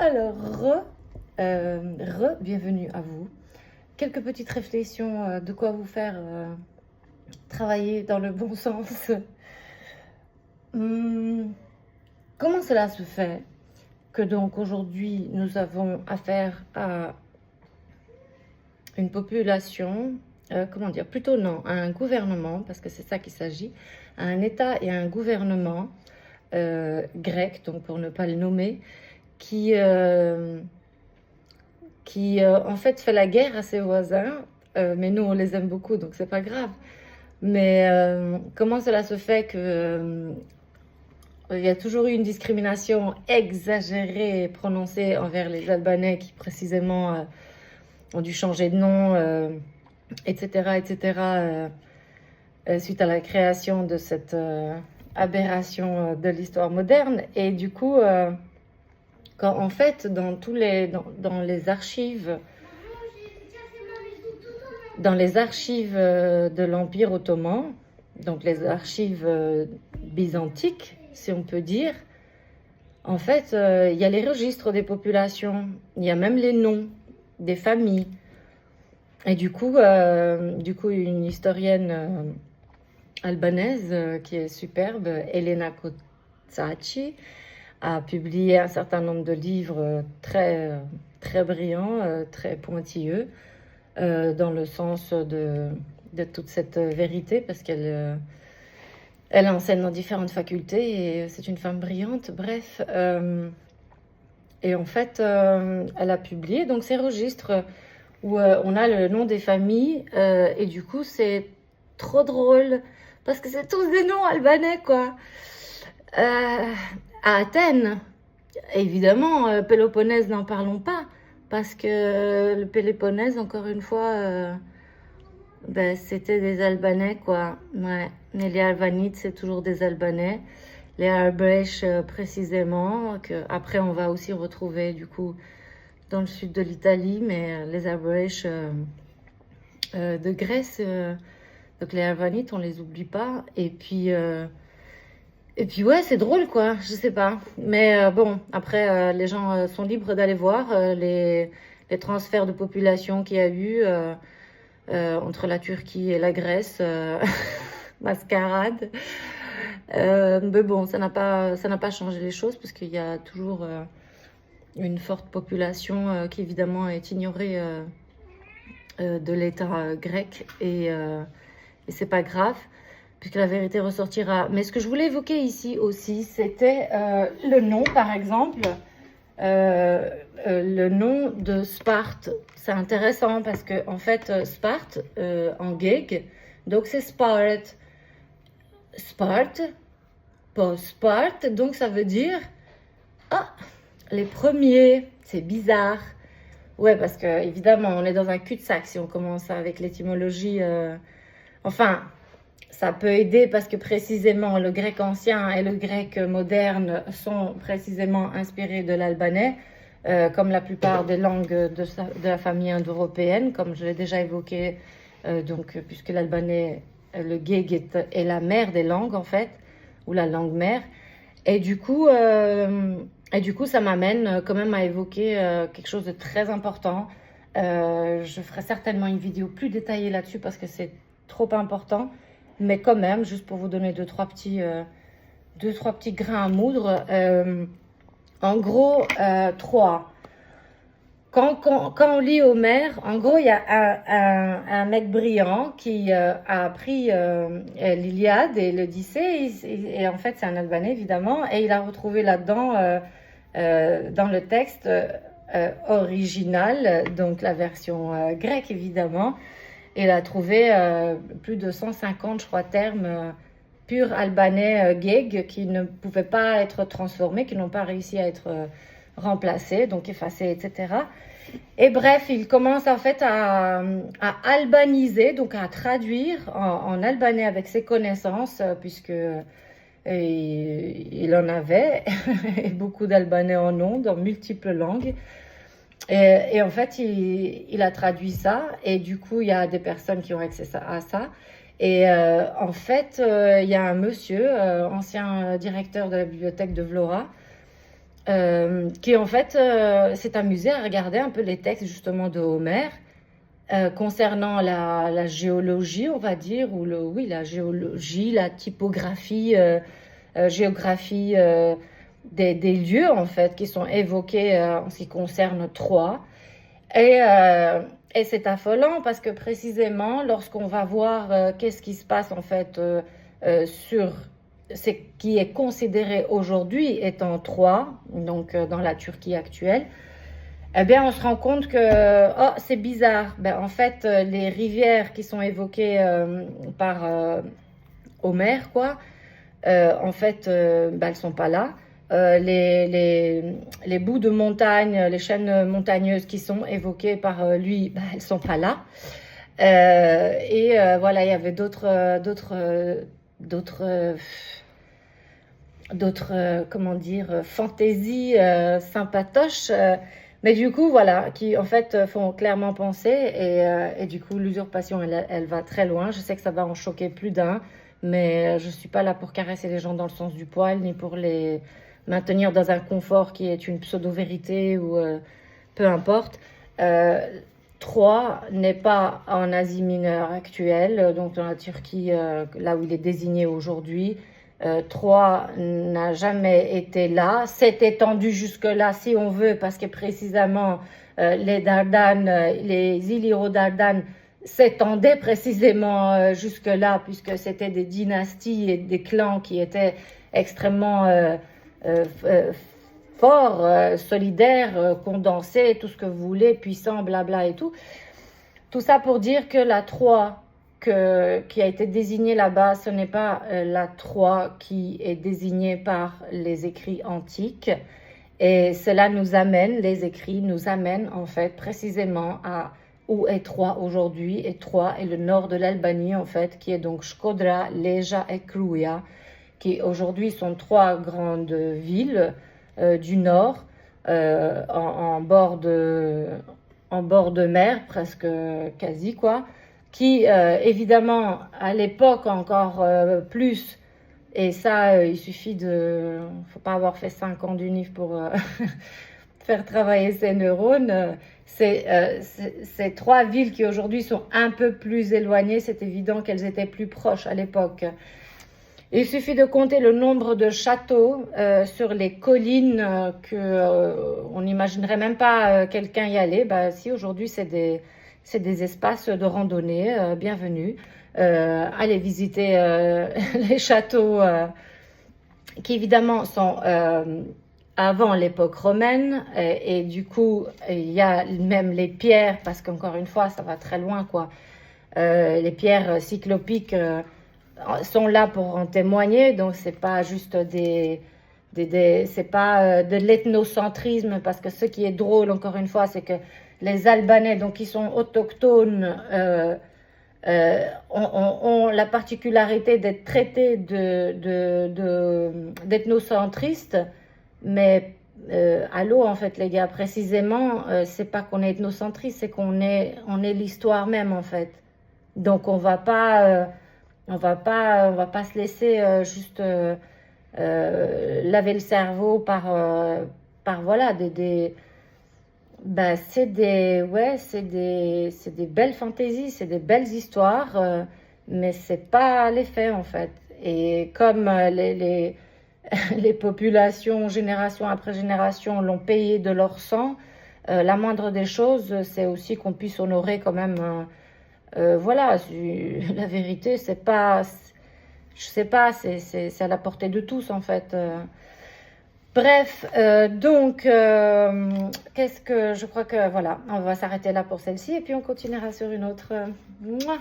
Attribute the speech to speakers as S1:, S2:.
S1: Alors, bienvenue à vous. Quelques petites réflexions de quoi vous faire travailler dans le bon sens. Comment cela se fait que donc aujourd'hui nous avons affaire à une population, comment dire, plutôt non, à un gouvernement, parce que c'est ça qu'il s'agit, à un État et à un gouvernement grec, donc pour ne pas le nommer, qui en fait fait la guerre à ses voisins, mais nous on les aime beaucoup donc c'est pas grave. Mais comment cela se fait que il y a toujours eu une discrimination exagérée et prononcée envers les Albanais qui précisément ont dû changer de nom, etc., etc., suite à la création de cette aberration de l'histoire moderne. Et du coup, quand en fait, dans les archives, de l'Empire ottoman, donc les archives byzantiques, si on peut dire, en fait, il y a les registres des populations, il y a même les noms des familles. Et du coup, une historienne albanaise qui est superbe, Elena Kotsachi, a publié un certain nombre de livres très, très brillants, très pointilleux, dans le sens de toute cette vérité, parce qu'elle elle enseigne dans différentes facultés et c'est une femme brillante, bref. Et en fait, elle a publié donc ces registres où on a le nom des familles et du coup, c'est trop drôle parce que c'est tous des noms albanais, quoi. À Athènes, évidemment, Péloponnèse, n'en parlons pas, parce que le Péloponnèse, encore une fois, ben, c'était des Albanais, quoi. Ouais. Mais les Albanites, c'est toujours des Albanais. Les Arbëresh, précisément, que après on va aussi retrouver, du coup, dans le sud de l'Italie, mais les Arbëresh de Grèce, donc les Albanites, on les oublie pas. Et puis ouais, c'est drôle, quoi, je sais pas. Mais bon, après, les gens sont libres d'aller voir les transferts de population qu'il y a eu entre la Turquie et la Grèce. Mascarade. Mais bon, ça n'a pas changé les choses, parce qu'il y a toujours une forte population qui, évidemment, est ignorée de l'État grec. Et c'est pas grave, puisque la vérité ressortira. Mais ce que je voulais évoquer ici aussi, c'était le nom, par exemple. Le nom de Sparte. C'est intéressant parce que, en fait, Sparte, en grec, donc c'est Sparte. Sparte, pas Sparte, donc ça veut dire les premiers. C'est bizarre. Ouais, parce que évidemment, on est dans un cul-de-sac si on commence avec l'étymologie. Enfin, ça peut aider parce que précisément le grec ancien et le grec moderne sont précisément inspirés de l'albanais, comme la plupart des langues de la famille indo-européenne, comme je l'ai déjà évoqué, donc, puisque l'albanais, le geg est la mère des langues, en fait, ou la langue mère. Et du coup, ça m'amène quand même à évoquer quelque chose de très important. Je ferai certainement une vidéo plus détaillée là-dessus parce que c'est trop important. Mais quand même, juste pour vous donner deux, trois petits grains à moudre. En gros, trois. Quand on lit Homère, en gros, il y a un mec brillant qui a appris l'Iliade et l'Odyssée. Et en fait, c'est un Albanais, évidemment. Et il a retrouvé là-dedans, dans le texte original, donc la version grecque, évidemment. Et il a trouvé plus de 150, je crois, termes purs albanais geg qui ne pouvaient pas être transformés, qui n'ont pas réussi à être remplacés, donc effacés, etc. Et bref, il commence en fait à albaniser, donc à traduire en albanais avec ses connaissances, puisque il en avait, et beaucoup d'Albanais en ont, dans multiples langues. Et en fait, il a traduit ça, et du coup, il y a des personnes qui ont accès à ça. Et en fait, il y a un monsieur, ancien directeur de la bibliothèque de Vlora, qui en fait s'est amusé à regarder un peu les textes justement de Homère concernant la géologie, on va dire, ou oui, la géologie, la typographie, géographie des lieux en fait qui sont évoqués en ce qui concerne Troie. Et c'est affolant parce que précisément lorsqu'on va voir qu'est-ce qui se passe en fait sur ce qui est considéré aujourd'hui étant Troie, donc dans la Turquie actuelle, eh bien on se rend compte que oh, c'est bizarre. Ben, en fait, les rivières qui sont évoquées par Homère, quoi, en fait, ben, elles sont pas là. Les bouts de montagne, les chaînes montagneuses qui sont évoquées par lui, bah, elles sont pas là. Voilà, il y avait d'autres comment dire, fantaisies sympatoches. Mais du coup, voilà, qui en fait font clairement penser. Et du coup, l'usurpation, elle va très loin. Je sais que ça va en choquer plus d'un. Mais je suis pas là pour caresser les gens dans le sens du poil, ni pour les maintenir dans un confort qui est une pseudo-vérité ou peu importe. Troie n'est pas en Asie mineure actuelle, donc dans la Turquie, là où il est désigné aujourd'hui. Troie n'a jamais été là. C'est étendu jusque-là, si on veut, parce que précisément les Dardanes, les Illyro-Dardanes s'étendaient précisément jusque-là, puisque c'était des dynasties et des clans qui étaient extrêmement forts, solidaires, condensés, tout ce que vous voulez, puissants, blabla et tout. Tout ça pour dire que la Troie qui a été désignée là-bas, ce n'est pas la Troie qui est désignée par les écrits antiques. Et cela nous amène, les écrits nous amènent en fait précisément à où est Troie aujourd'hui. Et Troie est le nord de l'Albanie en fait, qui est donc Shkodra, Leja et Kruja, qui aujourd'hui sont trois grandes villes du nord, en bord de mer, presque quasi quoi, qui évidemment à l'époque encore plus, et ça il suffit faut pas avoir fait 5 ans d'UNIF pour faire travailler ses neurones. Ces trois villes qui aujourd'hui sont un peu plus éloignées, c'est évident qu'elles étaient plus proches à l'époque. Il suffit de compter le nombre de châteaux sur les collines on n'imaginerait même pas quelqu'un y aller. Bah, si aujourd'hui c'est des espaces de randonnée, bienvenue. Allez visiter les châteaux qui évidemment sont avant l'époque romaine et du coup il y a même les pierres, parce qu'encore une fois ça va très loin quoi. Les pierres cyclopiques sont là pour en témoigner, donc c'est pas juste c'est pas de l'ethnocentrisme, parce que ce qui est drôle encore une fois c'est que les Albanais, donc qui sont autochtones, ont la particularité d'être traités d'ethnocentristes, mais allô en fait les gars, précisément c'est pas qu'on est ethnocentriste, c'est qu'on est l'histoire même en fait. Donc on va pas se laisser juste laver le cerveau par voilà c'est des belles fantaisies, c'est des belles histoires, mais c'est pas les faits en fait. Et comme les populations génération après génération l'ont payé de leur sang, la moindre des choses c'est aussi qu'on puisse honorer quand même. Voilà, la vérité, c'est pas, je sais pas, c'est à la portée de tous en fait. Bref, donc, je crois que voilà, on va s'arrêter là pour celle-ci et puis on continuera sur une autre. Mouah.